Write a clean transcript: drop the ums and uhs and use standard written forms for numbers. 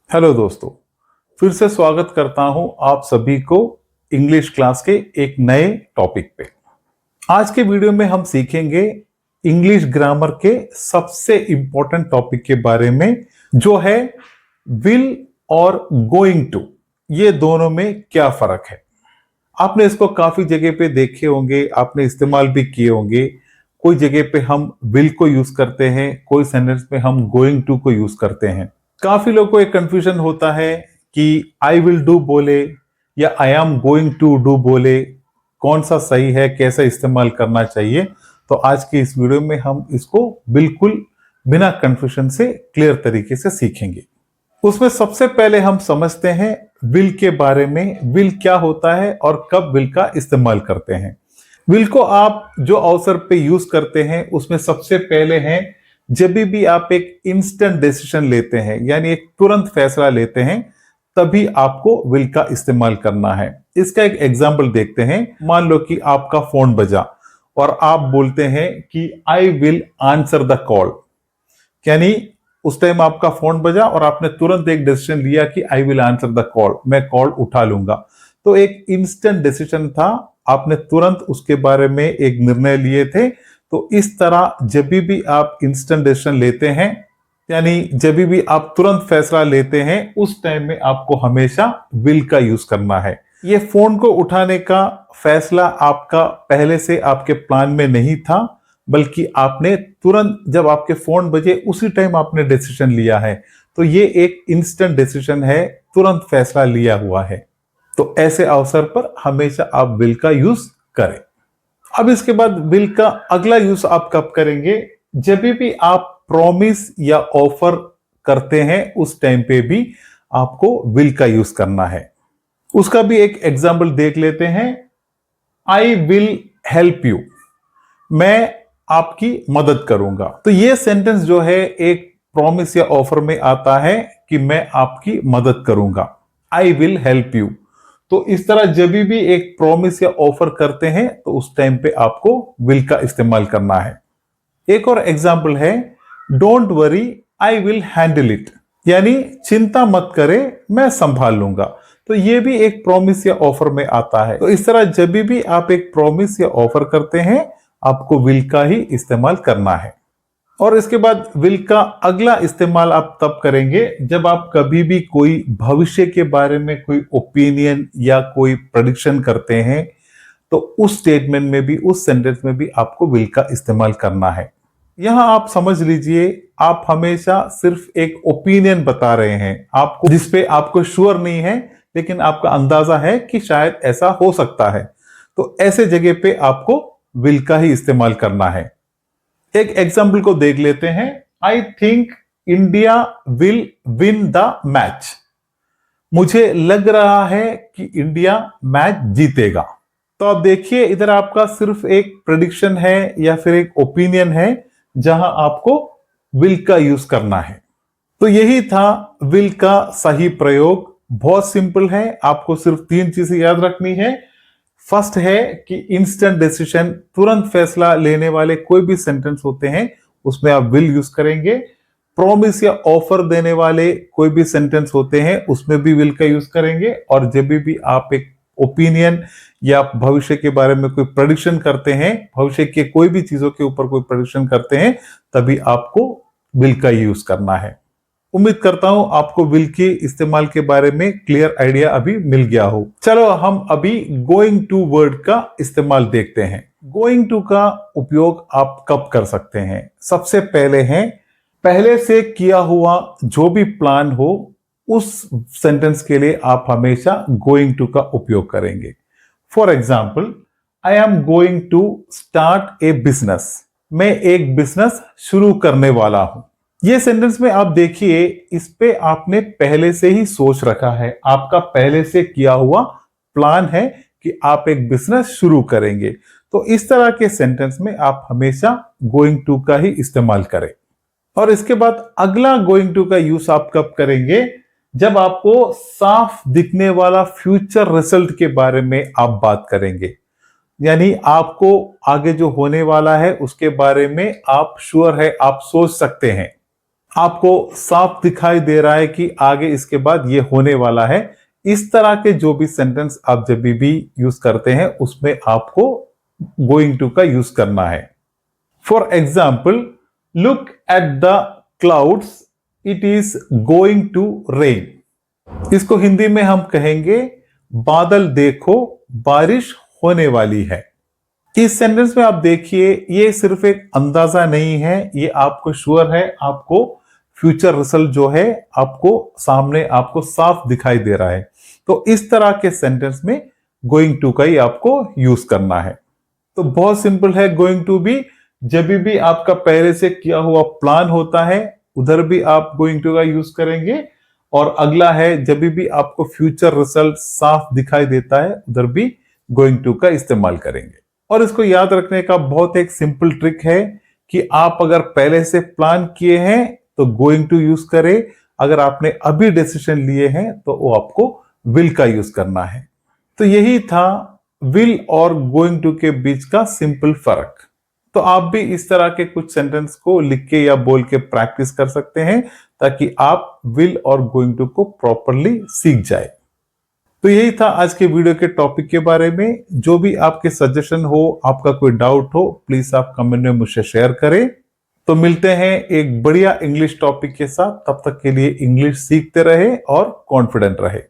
Hello दोस्तों, फिर से स्वागत करता हूं आप सभी को इंग्लिश क्लास के एक नए टॉपिक पे। आज के वीडियो में हम सीखेंगे इंग्लिश ग्रामर के सबसे इंपॉर्टेंट टॉपिक के बारे में, जो है विल और गोइंग टू। ये दोनों में क्या फर्क है। आपने इसको काफी जगह पे देखे होंगे, आपने इस्तेमाल भी किए होंगे। कोई जगह पे हम विल को यूज करते हैं, कोई सेंटेंस में हम गोइंग टू को यूज करते हैं। काफी लोगों को एक कंफ्यूजन होता है कि आई विल डू बोले या I am going to do बोले, कौन सा सही है, कैसा इस्तेमाल करना चाहिए। तो आज की इस वीडियो में हम इसको बिल्कुल बिना कंफ्यूजन से क्लियर तरीके से सीखेंगे। उसमें सबसे पहले हम समझते हैं विल के बारे में। विल क्या होता है और कब विल का इस्तेमाल करते हैं। विल को आप जो अवसर पे यूज करते हैं उसमें सबसे पहले है जब भी आप एक इंस्टेंट डिसीजन लेते हैं, यानी एक तुरंत फैसला लेते हैं, तभी आपको विल का इस्तेमाल करना है। इसका एक एग्जाम्पल देखते हैं। मान लो कि आपका फोन बजा और आप बोलते हैं कि I will answer the call, यानी उस टाइम आपका फोन बजा और आपने तुरंत एक डिसीजन लिया कि I will answer the call, मैं कॉल उठा लूंगा। तो एक इंस्टेंट डिसीजन था, आपने तुरंत उसके बारे में एक निर्णय लिए थे। तो इस तरह जब भी आप इंस्टेंट डिसीजन लेते हैं, यानी जब भी आप तुरंत फैसला लेते हैं, उस टाइम में आपको हमेशा विल का यूज करना है। ये फोन को उठाने का फैसला आपका पहले से आपके प्लान में नहीं था, बल्कि आपने तुरंत जब आपके फोन बजे उसी टाइम आपने डिसीजन लिया है। तो ये एक इंस्टेंट डिसीजन है, तुरंत फैसला लिया हुआ है। तो ऐसे अवसर पर हमेशा आप विल का यूज करें। अब इसके बाद विल का अगला यूज आप कब करेंगे, जब भी आप प्रॉमिस या ऑफर करते हैं, उस टाइम पे भी आपको विल का यूज करना है। उसका भी एक एग्जाम्पल देख लेते हैं। आई विल हेल्प यू, मैं आपकी मदद करूंगा। तो ये सेंटेंस जो है एक प्रॉमिस या ऑफर में आता है कि मैं आपकी मदद करूंगा, आई विल हेल्प यू। तो इस तरह जब भी एक प्रॉमिस या ऑफर करते हैं तो उस टाइम पे आपको विल का इस्तेमाल करना है। एक और एग्जाम्पल है, don't worry I will handle it, यानी चिंता मत करे, मैं संभाल लूंगा। तो ये भी एक प्रॉमिस या ऑफर में आता है। तो इस तरह जब भी आप एक प्रॉमिस या ऑफर करते हैं, आपको विल का ही इस्तेमाल करना है। और इसके बाद विल का अगला इस्तेमाल आप तब करेंगे जब आप कभी भी कोई भविष्य के बारे में कोई ओपिनियन या कोई प्रेडिक्शन करते हैं, तो उस स्टेटमेंट में भी, उस सेंटेंस में भी आपको विल का इस्तेमाल करना है। यहां आप समझ लीजिए, आप हमेशा सिर्फ एक ओपिनियन बता रहे हैं, आपको जिसपे आपको श्योर नहीं है, लेकिन आपका अंदाजा है कि शायद ऐसा हो सकता है। तो ऐसे जगह पे आपको विल का ही इस्तेमाल करना है। एक एग्जाम्पल को देख लेते हैं। I think India will win the match, मुझे लग रहा है कि इंडिया मैच जीतेगा। तो आप देखिए, इधर आपका सिर्फ एक प्रेडिक्शन है या फिर एक ओपिनियन है, जहां आपको विल का यूज करना है। तो यही था विल का सही प्रयोग। बहुत सिंपल है, आपको सिर्फ 3 चीजें याद रखनी है। फर्स्ट है कि इंस्टेंट डिसीजन, तुरंत फैसला लेने वाले कोई भी सेंटेंस होते हैं उसमें आप विल यूज करेंगे। प्रॉमिस या ऑफर देने वाले कोई भी सेंटेंस होते हैं उसमें भी विल का यूज करेंगे। और जब भी आप एक ओपिनियन या भविष्य के बारे में कोई प्रेडिक्शन करते हैं, भविष्य के कोई भी चीजों के ऊपर कोई प्रेडिक्शन करते हैं, तभी आपको विल का यूज करना है। उम्मीद करता हूं आपको विल के इस्तेमाल के बारे में क्लियर आइडिया अभी मिल गया हो। चलो हम अभी गोइंग टू वर्ड का इस्तेमाल देखते हैं। गोइंग टू का उपयोग आप कब कर सकते हैं। सबसे पहले है, पहले से किया हुआ जो भी प्लान हो, उस सेंटेंस के लिए आप हमेशा गोइंग टू का उपयोग करेंगे। For example, I am going to start a business, मैं एक बिजनेस शुरू करने वाला हूं। ये सेंटेंस में आप देखिए, इस पे आपने पहले से ही सोच रखा है, आपका पहले से किया हुआ प्लान है कि आप एक बिजनेस शुरू करेंगे। तो इस तरह के सेंटेंस में आप हमेशा गोइंग टू का ही इस्तेमाल करें। और इसके बाद अगला गोइंग टू का यूज आप कब करेंगे, जब आपको साफ दिखने वाला फ्यूचर रिजल्ट के बारे में आप बात करेंगे, यानी आपको आगे जो होने वाला है उसके बारे में आप श्योर है, आप सोच सकते हैं। आपको साफ दिखाई दे रहा है कि आगे इसके बाद ये होने वाला है। इस तरह के जो भी सेंटेंस आप जब भी यूज करते हैं उसमें आपको गोइंग टू का यूज करना है। For example, look at the clouds, it is going to rain. इसको हिंदी में हम कहेंगे बादल देखो, बारिश होने वाली है। इस सेंटेंस में आप देखिए, ये सिर्फ एक अंदाजा नहीं है, ये आपको श्योर है, आपको फ्यूचर रिजल्ट जो है आपको सामने आपको साफ दिखाई दे रहा है। तो इस तरह के सेंटेंस में गोइंग टू का ही आपको यूज करना है। तो बहुत सिंपल है गोइंग टू भी। जब भी आपका पहले से किया हुआ प्लान होता है उधर भी आप गोइंग टू का यूज करेंगे, और अगला है जब भी आपको फ्यूचर रिजल्ट साफ दिखाई देता है उधर भी गोइंग टू का इस्तेमाल करेंगे। और इसको याद रखने का बहुत एक सिंपल ट्रिक है कि आप अगर पहले से प्लान किए हैं तो गोइंग टू यूज करें, अगर आपने अभी डिसीजन लिए हैं तो वो आपको विल का यूज करना है। तो यही था विल और गोइंग टू के बीच का सिंपल फर्क। तो आप भी इस तरह के कुछ सेंटेंस को लिख के या बोल के प्रैक्टिस कर सकते हैं ताकि आप विल और गोइंग टू को प्रॉपरली सीख जाए। तो यही था आज के वीडियो के टॉपिक के बारे में। जो भी आपके सजेशन हो, आपका कोई डाउट हो, प्लीज आप कमेंट में मुझसे शेयर करें। तो मिलते हैं एक बढ़िया इंग्लिश टॉपिक के साथ। तब तक के लिए इंग्लिश सीखते रहे और कॉन्फिडेंट रहे।